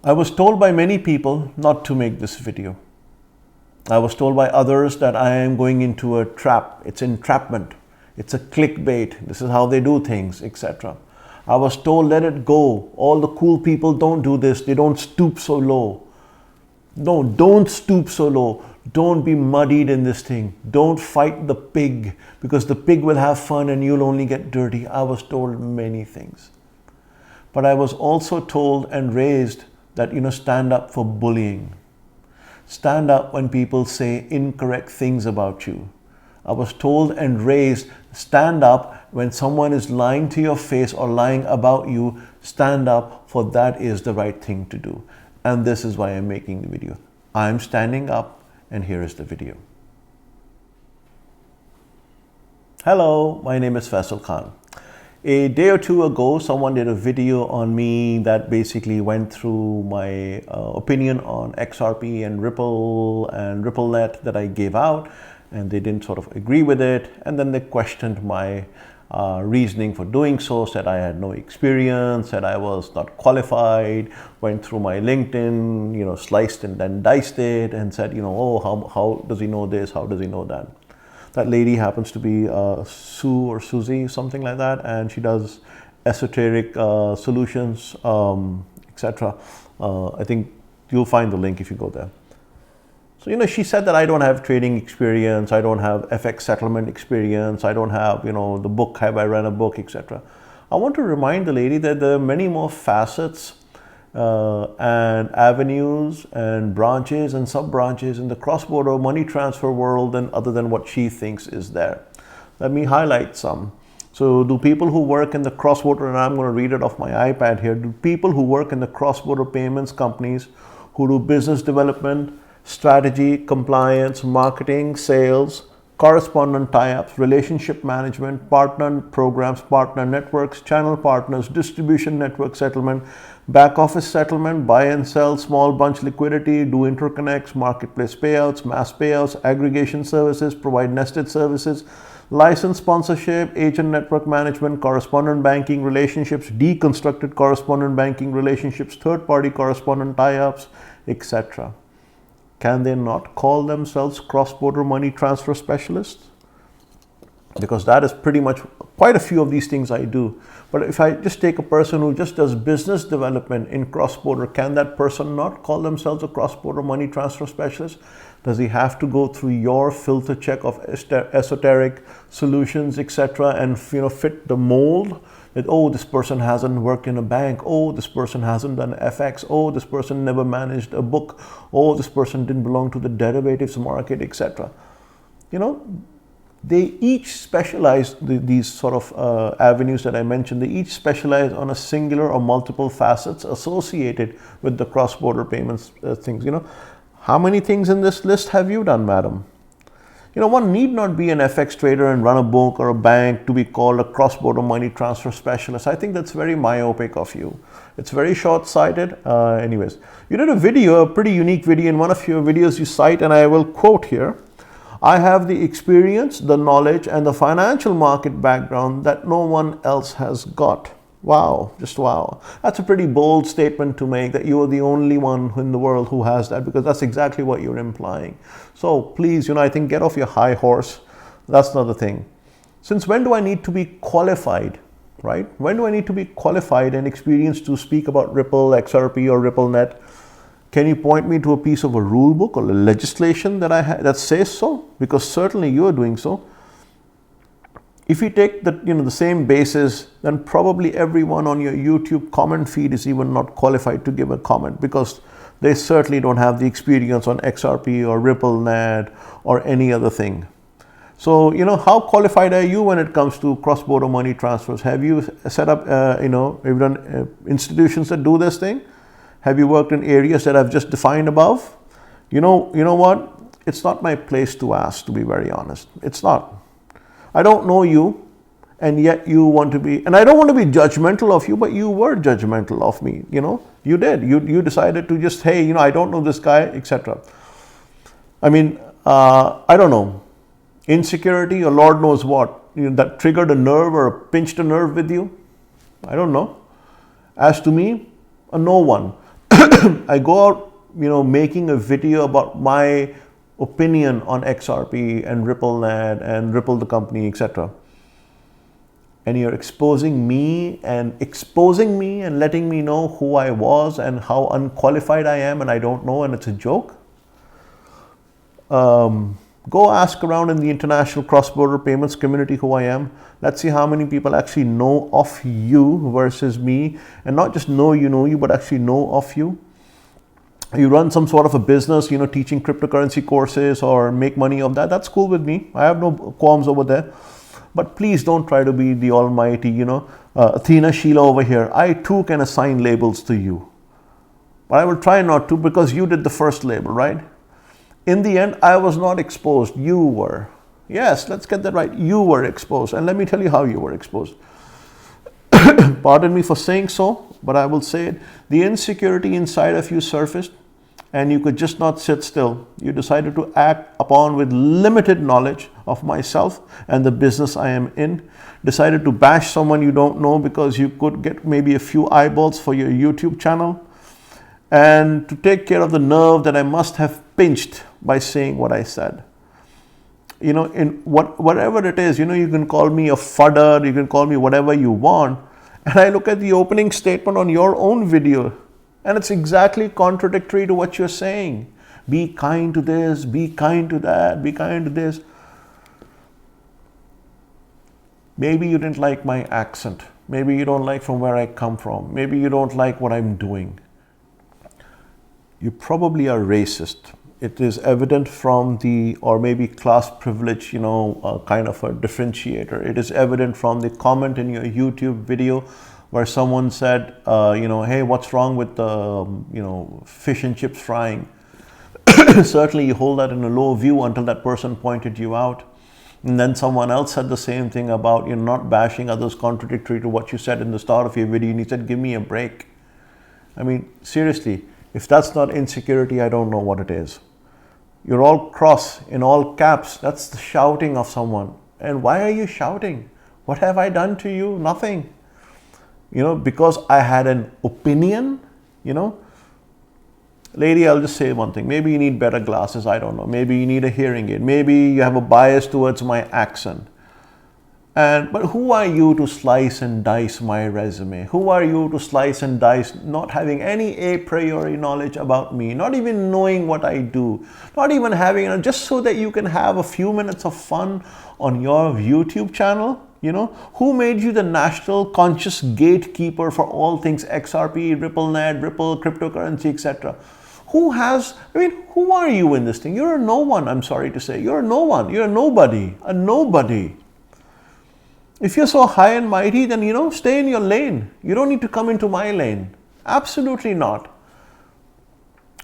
I was told by many people not to make this video. I was told by others that I am going into a trap. It's entrapment. It's a clickbait. This is how they do things, etc. I was told, let it go. All the cool people don't do this. They don't stoop so low. No, don't stoop so low. Don't be muddied in this thing. Don't fight the pig, because the pig will have fun and you'll only get dirty. I was told many things. But I was also told and raised that, stand up for bullying. Stand up when people say incorrect things about you. I was told and raised, stand up when someone is lying to your face or lying about you. Stand up, for that is the right thing to do. And this is why I'm making the video. I'm standing up, and here is the video. Hello, my name is Faisal Khan. A day or two ago, someone did a video on me that basically went through my opinion on XRP and RippleNet that I gave out, and they didn't sort of agree with it. And then they questioned my reasoning for doing so, said I had no experience, said I was not qualified, went through my LinkedIn, sliced and then diced it, and said, oh, how does he know this? How does he know that? That lady happens to be Sue or Susie, something like that, and she does esoteric solutions, etc. I think you'll find the link if you go there. So, she said that I don't have trading experience, I don't have FX settlement experience, I don't have, the book, have I read a book, etc. I want to remind the lady that there are many more facets and avenues and branches and sub-branches in the cross-border money transfer world other than what she thinks is there. Let me highlight some. So do people who work in the cross-border, and I'm going to read it off my iPad here, do people who work in the cross-border payments companies who do business development, strategy, compliance, marketing, sales, correspondent tie-ups, relationship management, partner programs, partner networks, channel partners, distribution network settlement, back office settlement, buy and sell, small bunch liquidity, do interconnects, marketplace payouts, mass payouts, aggregation services, provide nested services, license sponsorship, agent network management, correspondent banking relationships, deconstructed correspondent banking relationships, third-party correspondent tie-ups, etc. Can they not call themselves cross-border money transfer specialists? Because that is pretty much quite a few of these things I do. But if I just take a person who just does business development in cross-border, can that person not call themselves a cross-border money transfer specialist? Does he have to go through your filter check of esoteric solutions, etc., and fit the mold? That, oh, this person hasn't worked in a bank, oh, this person hasn't done FX, oh, this person never managed a book, oh, this person didn't belong to the derivatives market, etc. They each specialize, these sort of avenues that I mentioned, they each specialize on a singular or multiple facets associated with the cross-border payments things. How many things in this list have you done, madam? One need not be an FX trader and run a book or a bank to be called a cross-border money transfer specialist. I think that's very myopic of you. It's very short-sighted. Anyways, you did a video, a pretty unique video. In one of your videos you cite, and I will quote here, I have the experience, the knowledge, and the financial market background that no one else has got. Wow, just wow. That's a pretty bold statement to make, that you are the only one in the world who has that, because that's exactly what you're implying. So please, I think get off your high horse. That's not the thing. Since when do I need to be qualified, right? When do I need to be qualified and experienced to speak about Ripple, XRP, or RippleNet? Can you point me to a piece of a rule book or a legislation that says so? Because certainly you are doing so. If you take the same basis, then probably everyone on your YouTube comment feed is even not qualified to give a comment, because they certainly don't have the experience on XRP or RippleNet or any other thing. So, how qualified are you when it comes to cross-border money transfers? Have you set up, have you done institutions that do this thing? Have you worked in areas that I've just defined above? You know what? It's not my place to ask, to be very honest. It's not. I don't know you, and yet you want to be, and I don't want to be judgmental of you, but you were judgmental of me, you did. You decided to just, hey, I don't know this guy, etc. I mean, I don't know, insecurity or Lord knows what, that triggered a nerve or pinched a nerve with you. I don't know. As to me, no one. I go out, making a video about my opinion on XRP and RippleNet and Ripple the company, etc. And you're exposing me and letting me know who I was and how unqualified I am and I don't know and it's a joke. Go ask around in the international cross-border payments community who I am. Let's see how many people actually know of you versus me, and not just know you, but actually know of you. You run some sort of a business, teaching cryptocurrency courses or make money of that. That's cool with me. I have no qualms over there. But please don't try to be the almighty, Athena Sheila over here. I too can assign labels to you. But I will try not to, because you did the first label, right? In the end, I was not exposed. You were. Yes, let's get that right. You were exposed. And let me tell you how you were exposed. Pardon me for saying so, but I will say it. The insecurity inside of you surfaced, and you could just not sit still. You decided to act upon with limited knowledge of myself and the business I am in. Decided to bash someone you don't know because you could get maybe a few eyeballs for your YouTube channel. And to take care of the nerve that I must have pinched by saying what I said. In whatever it is, you can call me a fudder, you can call me whatever you want. And I look at the opening statement on your own video, and it's exactly contradictory to what you're saying. Be kind to this, be kind to that, be kind to this. Maybe you didn't like my accent. Maybe you don't like from where I come from. Maybe you don't like what I'm doing. You probably are racist. It is evident from or maybe class privilege, kind of a differentiator. It is evident from the comment in your YouTube video where someone said, hey, what's wrong with the, fish and chips frying? Certainly you hold that in a low view until that person pointed you out. And then someone else said the same thing about not bashing others, contradictory to what you said in the start of your video. And he said, give me a break. I mean, seriously. If that's not insecurity, I don't know what it is. You're all cross in all caps. That's the shouting of someone. And why are you shouting? What have I done to you? Nothing. Because I had an opinion, Lady, I'll just say one thing. Maybe you need better glasses. I don't know. Maybe you need a hearing aid. Maybe you have a bias towards my accent. But who are you to slice and dice my resume? Who are you to slice and dice not having any a priori knowledge about me, not even knowing what I do, not even having, just so that you can have a few minutes of fun on your YouTube channel? Who made you the national conscious gatekeeper for all things XRP, RippleNet, Ripple, cryptocurrency, etc.? Who are you in this thing? You're a no one, I'm sorry to say. You're a no one. You're a nobody. A nobody. If you're so high and mighty, then, stay in your lane. You don't need to come into my lane. Absolutely not.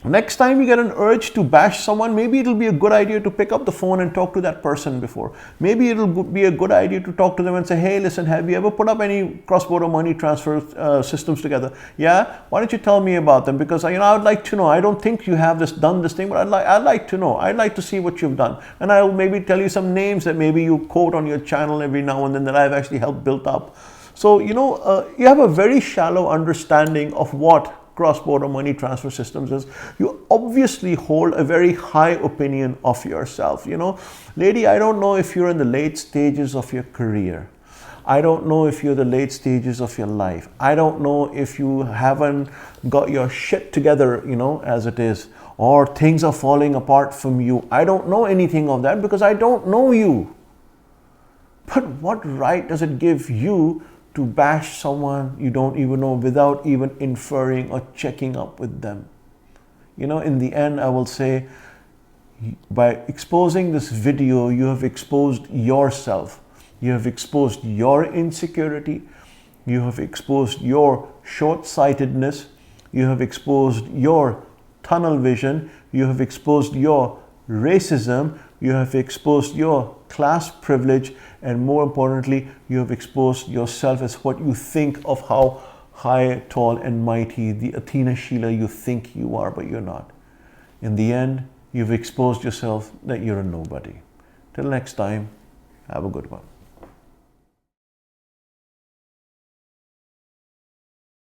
Next time you get an urge to bash someone, maybe it'll be a good idea to pick up the phone and talk to that person before. Maybe it'll be a good idea to talk to them and say, hey, listen, have you ever put up any cross-border money transfer systems together? Yeah? Why don't you tell me about them? Because, I'd like to know. I don't think you have done this thing, but I'd like to know. I'd like to see what you've done. And I'll maybe tell you some names that maybe you quote on your channel every now and then that I've actually helped build up. So, you have a very shallow understanding of what cross-border money transfer systems is. You obviously hold a very high opinion of yourself. Lady, I don't know if you're in the late stages of your career. I don't know if you're the late stages of your life. I don't know if you haven't got your shit together, as it is, or things are falling apart from you. I don't know anything of that because I don't know you. But what right does it give you to bash someone you don't even know without even inferring or checking up with them? In the end, I will say, by exposing this video, you have exposed yourself. You have exposed your insecurity. You have exposed your short-sightedness. You have exposed your tunnel vision. You have exposed your racism. You have exposed your class privilege, and more importantly, you have exposed yourself as what you think of how high, tall, and mighty, the Athena Sheila you think you are, but you're not. In the end, you've exposed yourself that you're a nobody. Till next time, have a good one.